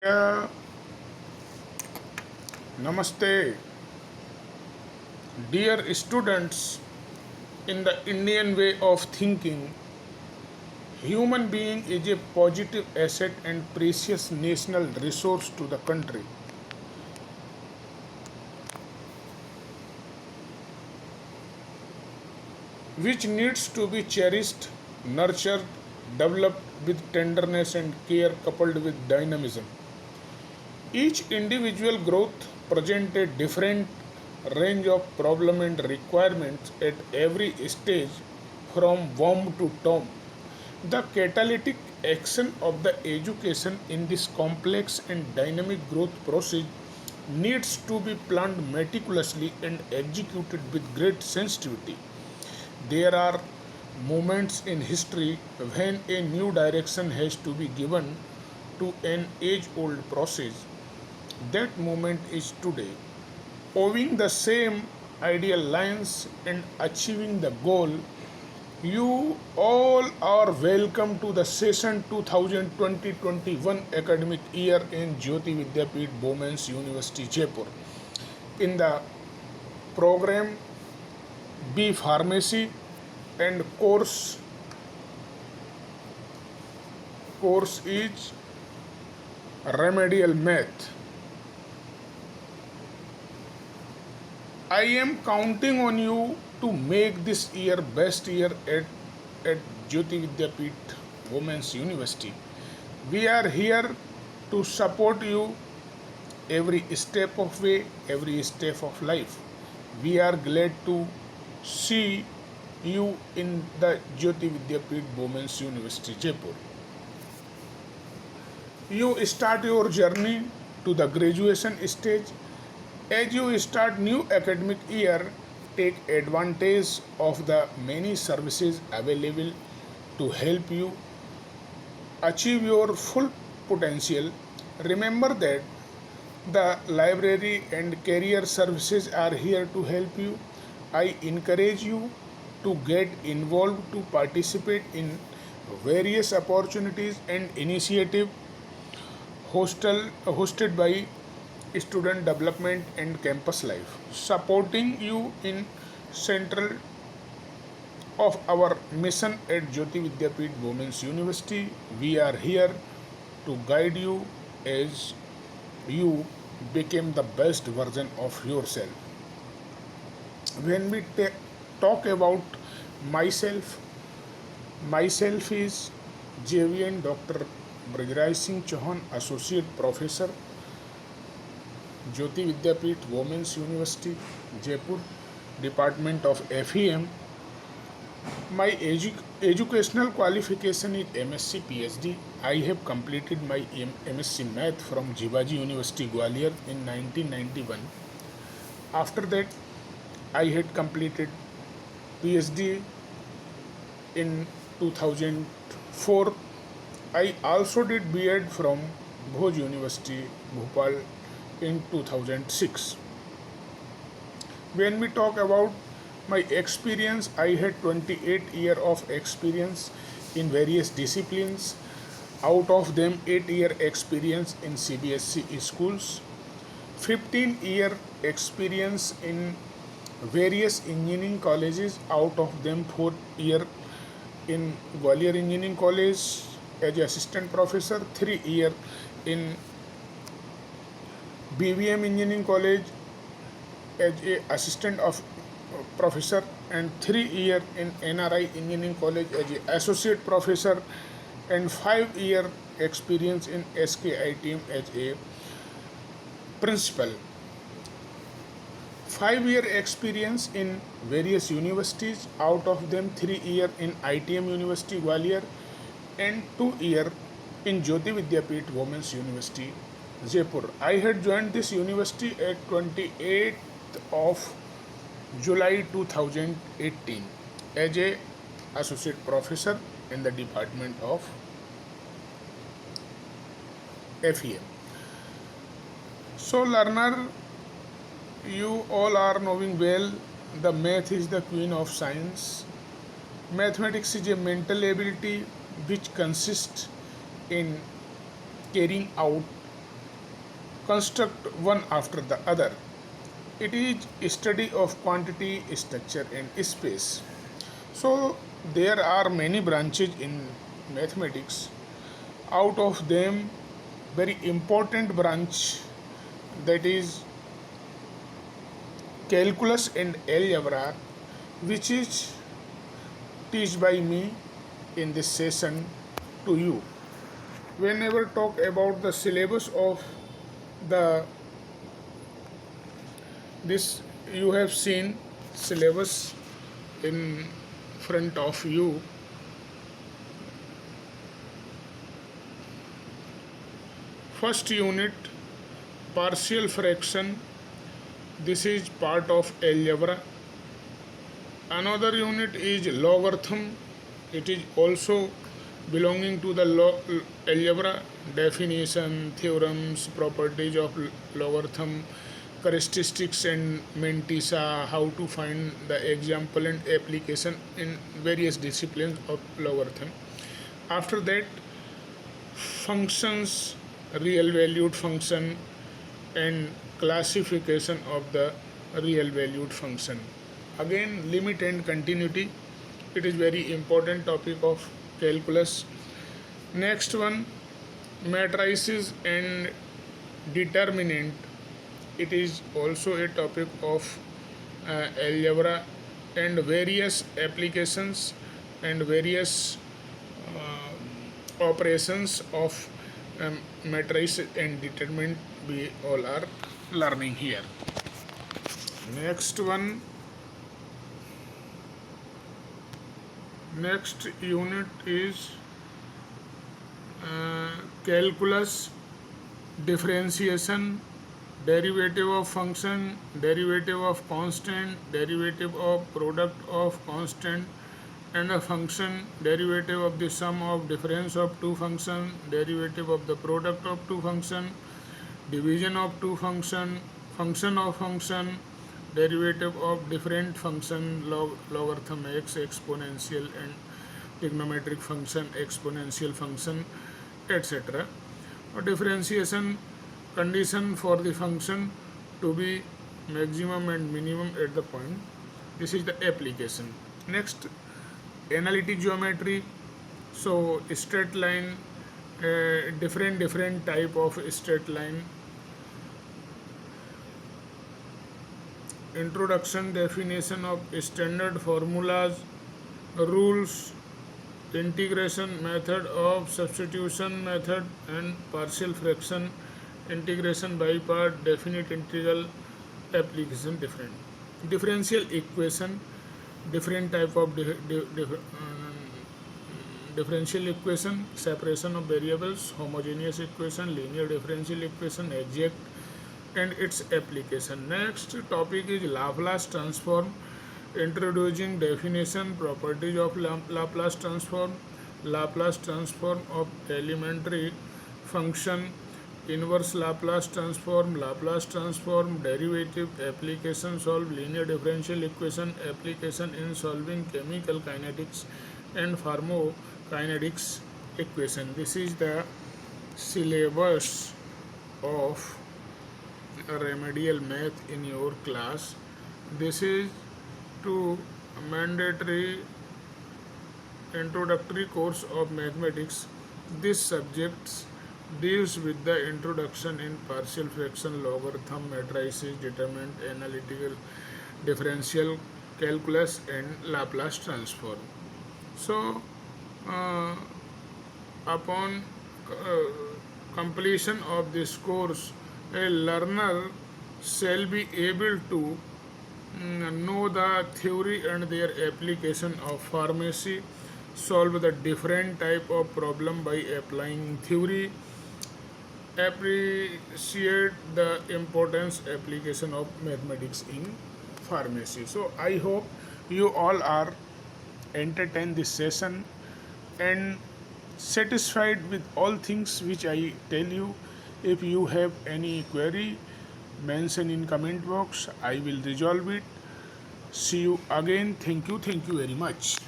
Uh, Namaste, dear students. In the Indian way of thinking, human being is a positive asset and precious national resource to the country, which needs to be cherished, nurtured, developed with tenderness and care coupled with dynamism. Each individual growth presents a different range of problem and requirements at every stage from womb to tomb. The catalytic action of the education in this complex and dynamic growth process needs to be planned meticulously and executed with great sensitivity. There are moments in history when a new direction has to be given to an age old process. That moment is today. Owing the same ideal lines and achieving the goal, you all are welcome to the session 2020-21 academic year in Jyoti Vidyapeeth Women's University Jaipur. In the program B Pharmacy and course is Remedial Math. I am counting on you to make this year best year at Jyoti Vidyapeeth Women's University. We are here to support you every step of way, every step of life. We are glad to see you in the Jyoti Vidyapeeth Women's University Jaipur. You start your journey to the graduation stage. As you start new academic year, take advantage of the many services available to help you achieve your full potential. Remember that the library and career services are here to help you. I encourage you to get involved to participate in various opportunities and initiatives hosted by student development and campus life, supporting you in central of our mission at Jyoti Vidyapeeth Women's University. We are here to guide you as you become the best version of yourself. When we talk about myself, myself is JVN Dr. Brajraj Singh Chauhan, Associate Professor, Jyoti Vidyapeeth Women's University, Jaipur, Department of FEM. My educational qualification is MSc PhD. I have completed my MSc Math from Jivaji University, Gwalior in 1991. After that, I had completed PhD in 2004. I also did B.Ed from Bhoj University, Bhopal in 2006. When we talk about my experience, I had 28 years of experience in various disciplines. Out of them, 8-year experience in CBSE schools, 15-year experience in various engineering colleges. Out of them, 4-year in Gwalior Engineering College as assistant professor, 3 year in BVM Engineering College as a assistant of professor, and 3 year in NRI Engineering College as a associate professor, and 5-year experience in SKITM as a principal. 5-year experience in various universities. Out of them, 3 year in ITM University Gwalior and 2 year in Jyoti Vidyapeeth Women's University Jaipur. I had joined this university at 28th of July 2018 as a associate professor in the Department of FEM. So learner, you all are knowing well the math is the queen of science. Mathematics is a mental ability which consists in carrying out construct one after the other. It is a study of quantity, structure, and space. So there are many branches in mathematics. Out of them, very important branch, that is calculus and algebra, which is taught by me in this session to you. Whenever talk about the syllabus of the this, you have seen syllabus in front of you. First unit, partial fraction. This is part of algebra. Another unit is logarithm. It is also belonging to the algebra. Definition, theorems, properties of logarithm, characteristics and mantissa, how to find the example and application in various disciplines of logarithm. After that, functions, real valued function, and classification of the real valued function. Again, limit and continuity. It is very important topic of calculus. Next one, matrices and determinant. It is also a topic of algebra, and various applications and various operations of matrices and determinant we all are learning here. Next one, next unit is calculus, differentiation, derivative of function, derivative of constant, derivative of product of constant and a function, derivative of the sum of difference of two functions, derivative of the product of two functions, division of two functions, function of function, derivative of different function, logarithm x, exponential and trigonometric function, exponential function, etc. Differentiation, condition for the function to be maximum and minimum at the point. This is the application. Next, analytic geometry. So straight line, different type of straight line. Introduction, definition of standard formulas, rules, integration method of substitution method and partial fraction, integration by part, definite integral, application different. Differential equation, different type of differential equation, separation of variables, homogeneous equation, linear differential equation, exact and its application. Next topic is Laplace transform, introducing definition, properties of Laplace transform of elementary function, inverse Laplace transform, derivative, application, solve linear differential equation, application in solving chemical kinetics and pharmacokinetics equation. This is the syllabus of remedial math in your class. This is to mandatory introductory course of mathematics. This subject deals with the introduction in partial fraction, logarithm, matrices, determinant, analytical differential calculus and Laplace transform. So upon completion of this course, a learner shall be able to know the theory and their application of pharmacy, solve the different type of problem by applying theory, appreciate the importance application of mathematics in pharmacy. So I hope you all are entertained this session and satisfied with all things which I tell you. If you have any query, mention in comment box. I will resolve it. See you again. Thank you very much.